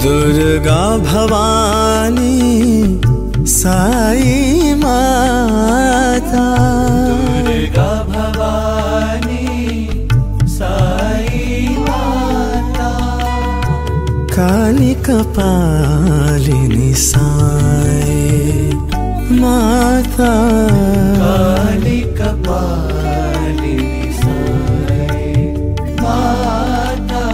दुर्गा भवानी साई माता, दुर्गा भवानी साई माता, काली कपालिनी साई माता, काली कपालिनी साई माता,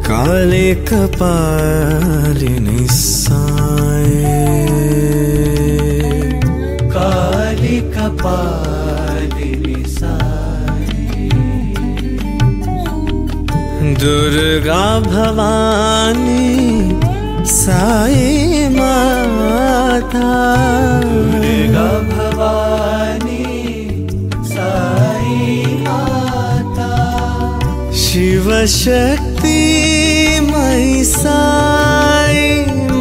काली कपालिनी साई, काली कपालिनी साई, दुर्गा भवानी साई माता, दुर्गा भवानी साई माता, शिव शक्ति मई साई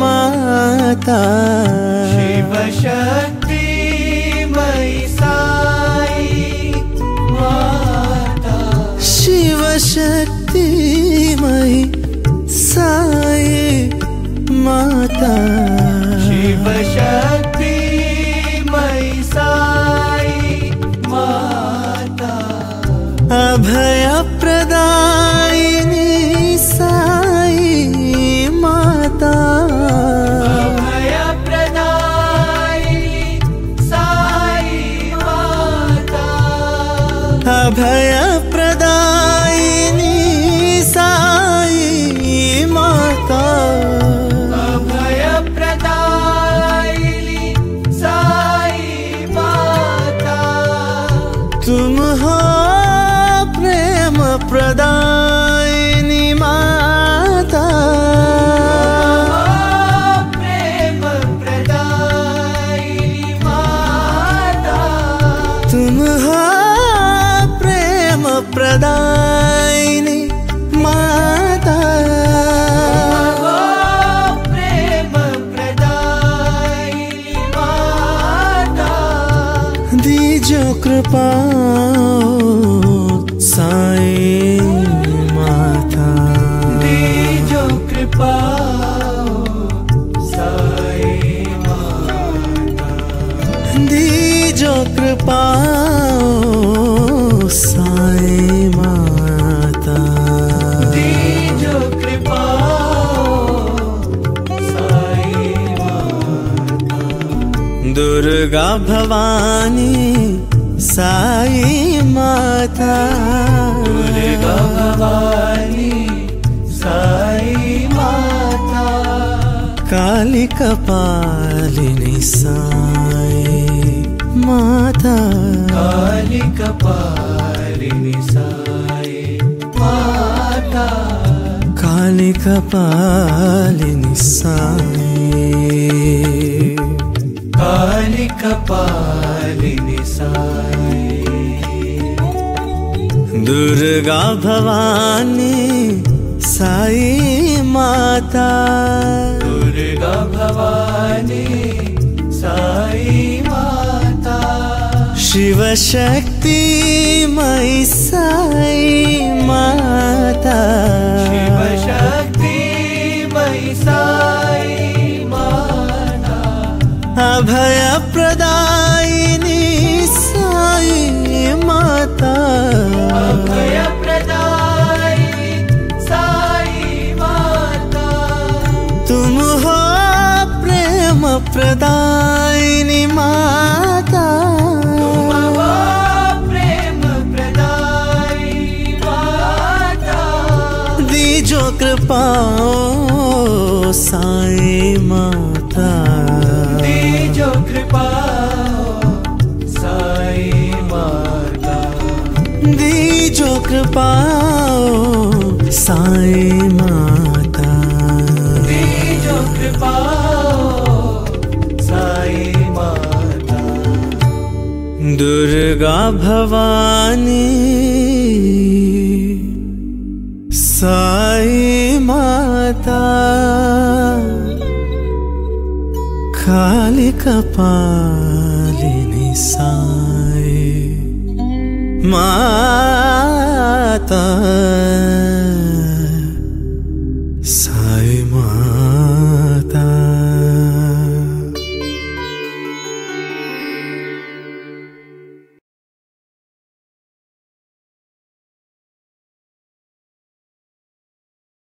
माता, शिव शक्ति मई साई माता, शिव शक्ति मई साई माता, शिव शक्ति मई साई माता, अभय प्रदायिनी साई माता, अभय प्रदायिनी साई माता, अभय प्रदायिनी साई माता, अभय प्रदायिनी साई माता, तुम हो प्रेम प्रदायिनी माता, प्रेम प्रदायिनी माता, तुम हो प्रेम प्रदायिनी माता, प्रेम प्रदायिनी माता, दीजो कृपा साई माता, दीजो कृपा साई माता, दीजो कृपा साई माता, दीजो कृपा साई माता, दुर्गा भवानी साई माता, दुर्गा भवानी साई माता, काली कपालिनी साई माता, काली कपालिनी साई माता, काली कपालिनी साई, काली कपालिनी साई, दुर्गा भवानी साई माता, दुर्गा भवानी साई माता, शिव शक्ति मई साई माता, शिव शक्ति मई साई माता, अभय प्रदायिनी साई माता, अभय प्रदायिनी साई माता, तुम हो प्रेम प्रदायिनी माता, तुम हो प्रेम प्रदायिनी माता, दीजो कृपा साई माता, दीजो कृपा साई माता, दीजो कृपा साई माता, दीजो कृपा साई माता, दुर्गा भवानी साई माता, काली कपालिनी साई माता।